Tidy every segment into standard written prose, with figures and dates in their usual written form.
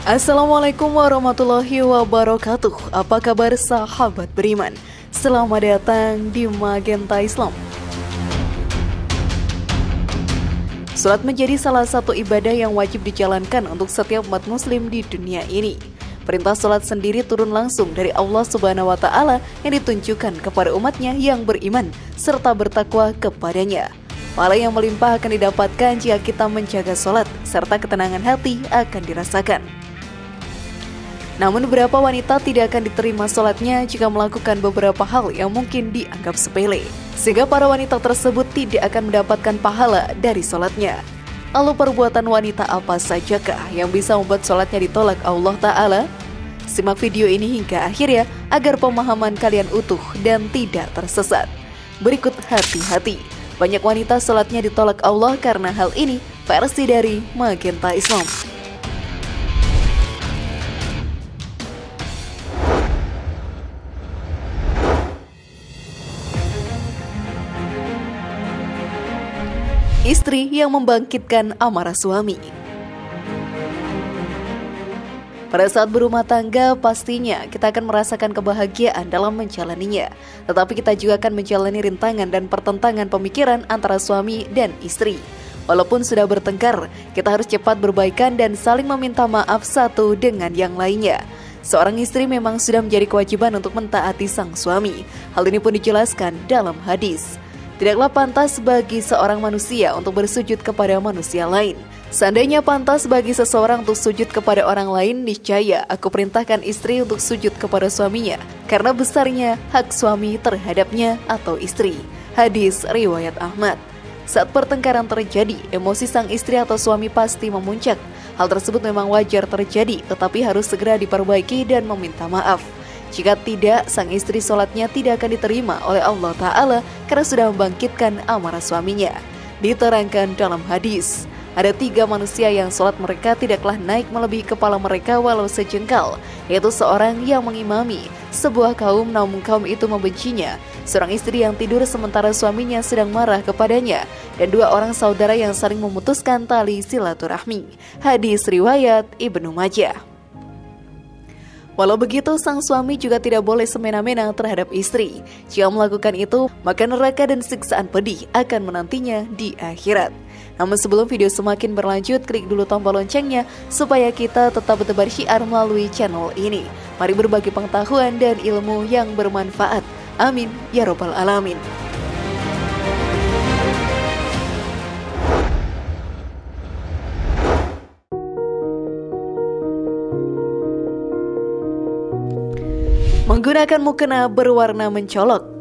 Assalamualaikum warahmatullahi wabarakatuh. Apa kabar sahabat beriman? Selamat datang di Magenta Islam. Salat menjadi salah satu ibadah yang wajib dijalankan untuk setiap umat muslim di dunia ini. Perintah salat sendiri turun langsung dari Allah Subhanahu wa Ta'ala yang ditunjukkan kepada umatnya yang beriman serta bertakwa kepadanya. Pahala yang melimpah akan didapatkan jika kita menjaga salat serta ketenangan hati akan dirasakan. Namun beberapa wanita tidak akan diterima sholatnya jika melakukan beberapa hal yang mungkin dianggap sepele, sehingga para wanita tersebut tidak akan mendapatkan pahala dari sholatnya. Lalu perbuatan wanita apa sajakah yang bisa membuat sholatnya ditolak Allah Ta'ala? Simak video ini hingga akhir ya, agar pemahaman kalian utuh dan tidak tersesat. Berikut hati-hati, banyak wanita sholatnya ditolak Allah karena hal ini. Versi dari Magenta Islam. Istri yang membangkitkan amarah suami. Pada saat berumah tangga, pastinya kita akan merasakan kebahagiaan dalam menjalaninya. Tetapi kita juga akan menjalani rintangan dan pertentangan pemikiran antara suami dan istri. Walaupun sudah bertengkar, kita harus cepat berbaikan dan saling meminta maaf satu dengan yang lainnya. Seorang istri memang sudah menjadi kewajiban untuk mentaati sang suami. Hal ini pun dijelaskan dalam hadis. Tidaklah pantas bagi seorang manusia untuk bersujud kepada manusia lain. Seandainya pantas bagi seseorang untuk sujud kepada orang lain, niscaya aku perintahkan istri untuk sujud kepada suaminya, karena besarnya hak suami terhadapnya atau istri. Hadis riwayat Ahmad. Saat pertengkaran terjadi, emosi sang istri atau suami pasti memuncak. Hal tersebut memang wajar terjadi, tetapi harus segera diperbaiki dan meminta maaf. Jika tidak, sang istri sholatnya tidak akan diterima oleh Allah Ta'ala karena sudah membangkitkan amarah suaminya. Diterangkan dalam hadis, ada 3 manusia yang sholat mereka tidaklah naik melebihi kepala mereka walau sejengkal, yaitu seorang yang mengimami sebuah kaum namun kaum itu membencinya, seorang istri yang tidur sementara suaminya sedang marah kepadanya, dan 2 orang saudara yang saling memutuskan tali silaturahmi. Hadis riwayat Ibnu Majah. Walau begitu, sang suami juga tidak boleh semena-mena terhadap istri. Jika melakukan itu, maka neraka dan siksaan pedih akan menantinya di akhirat. Namun sebelum video semakin berlanjut, klik dulu tombol loncengnya supaya kita tetap bertebar syiar melalui channel ini. Mari berbagi pengetahuan dan ilmu yang bermanfaat. Amin ya robbal alamin. Menggunakan mukena berwarna mencolok.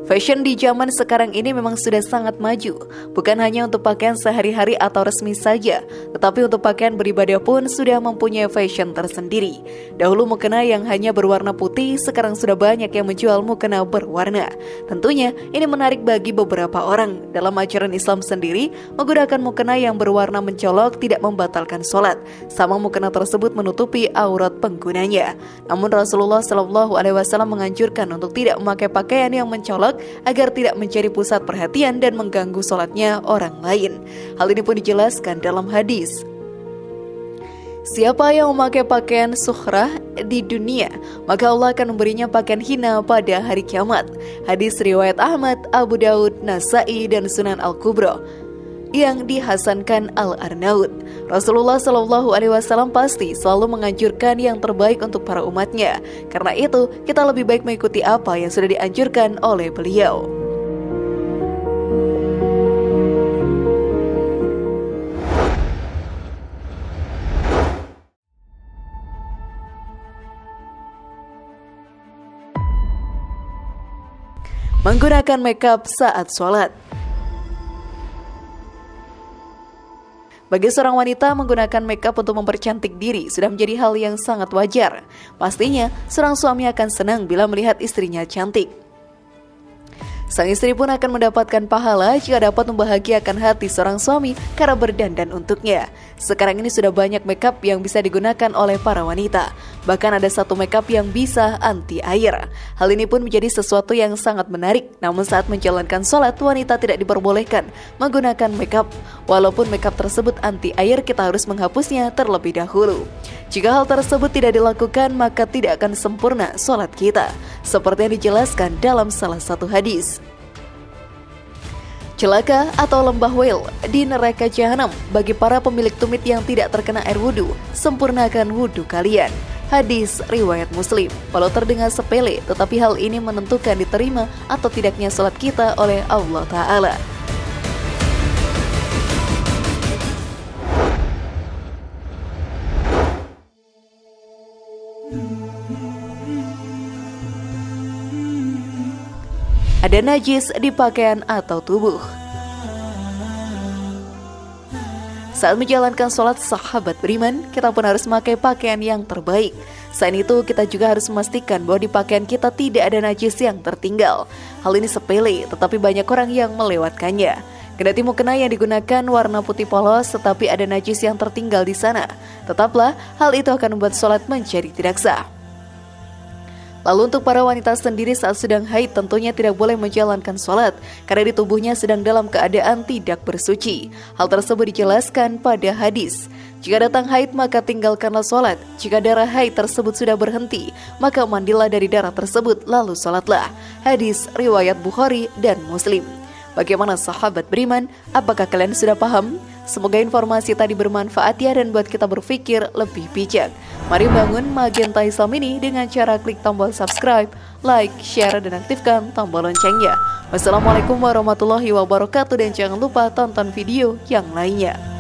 Fashion di zaman sekarang ini memang sudah sangat maju, bukan hanya untuk pakaian sehari-hari atau resmi saja, tetapi untuk pakaian beribadah pun sudah mempunyai fashion tersendiri. Dahulu mukena yang hanya berwarna putih, sekarang sudah banyak yang menjual mukena berwarna. Tentunya ini menarik bagi beberapa orang. Dalam ajaran Islam sendiri, menggunakan mukena yang berwarna mencolok tidak membatalkan sholat, sama mukena tersebut menutupi aurat penggunanya. Namun Rasulullah SAW menganjurkan untuk tidak memakai pakaian yang mencolok agar tidak menjadi pusat perhatian dan mengganggu sholatnya orang lain. Hal ini pun dijelaskan dalam hadis. Siapa yang memakai pakaian sukhrah di dunia, maka Allah akan memberinya pakaian hina pada hari kiamat. Hadis riwayat Ahmad, Abu Daud, Nasai, dan Sunan Al-Kubra yang dihasankan Al-Arnaud. Rasulullah SAW pasti selalu menganjurkan yang terbaik untuk para umatnya. Karena itu, kita lebih baik mengikuti apa yang sudah dianjurkan oleh beliau. Menggunakan makeup saat sholat. Bagi seorang wanita, menggunakan makeup untuk mempercantik diri sudah menjadi hal yang sangat wajar. Pastinya, seorang suami akan senang bila melihat istrinya cantik. Sang istri pun akan mendapatkan pahala jika dapat membahagiakan hati seorang suami karena berdandan untuknya. Sekarang ini sudah banyak makeup yang bisa digunakan oleh para wanita. Bahkan ada satu makeup yang bisa anti air. Hal ini pun menjadi sesuatu yang sangat menarik. Namun saat menjalankan sholat, wanita tidak diperbolehkan menggunakan makeup. Walaupun makeup tersebut anti air, kita harus menghapusnya terlebih dahulu. Jika hal tersebut tidak dilakukan, maka tidak akan sempurna sholat kita, seperti yang dijelaskan dalam salah satu hadis. Celaka atau lembah Whale di neraka jahanam bagi para pemilik tumit yang tidak terkena air wudhu. Sempurnakan wudhu kalian. Hadis riwayat Muslim. Walau terdengar sepele, tetapi hal ini menentukan diterima atau tidaknya sholat kita oleh Allah Ta'ala. Ada najis di pakaian atau tubuh. Saat menjalankan sholat sahabat beriman, kita pun harus memakai pakaian yang terbaik. Selain itu, kita juga harus memastikan bahwa di pakaian kita tidak ada najis yang tertinggal. Hal ini sepele, tetapi banyak orang yang melewatkannya. Kendati mukena yang digunakan warna putih polos, tetapi ada najis yang tertinggal di sana. Tetaplah, hal itu akan membuat sholat menjadi tidak sah. Lalu untuk para wanita sendiri saat sedang haid tentunya tidak boleh menjalankan sholat karena di tubuhnya sedang dalam keadaan tidak bersuci. Hal tersebut dijelaskan pada hadis. Jika datang haid maka tinggalkanlah sholat. Jika darah haid tersebut sudah berhenti, maka mandilah dari darah tersebut lalu sholatlah. Hadis riwayat Bukhari dan Muslim. Bagaimana sahabat beriman? Apakah kalian sudah paham? Semoga informasi tadi bermanfaat ya dan buat kita berpikir lebih bijak. Mari bangun Magenta Islam ini dengan cara klik tombol subscribe, like, share, dan aktifkan tombol loncengnya. Wassalamualaikum warahmatullahi wabarakatuh dan jangan lupa tonton video yang lainnya.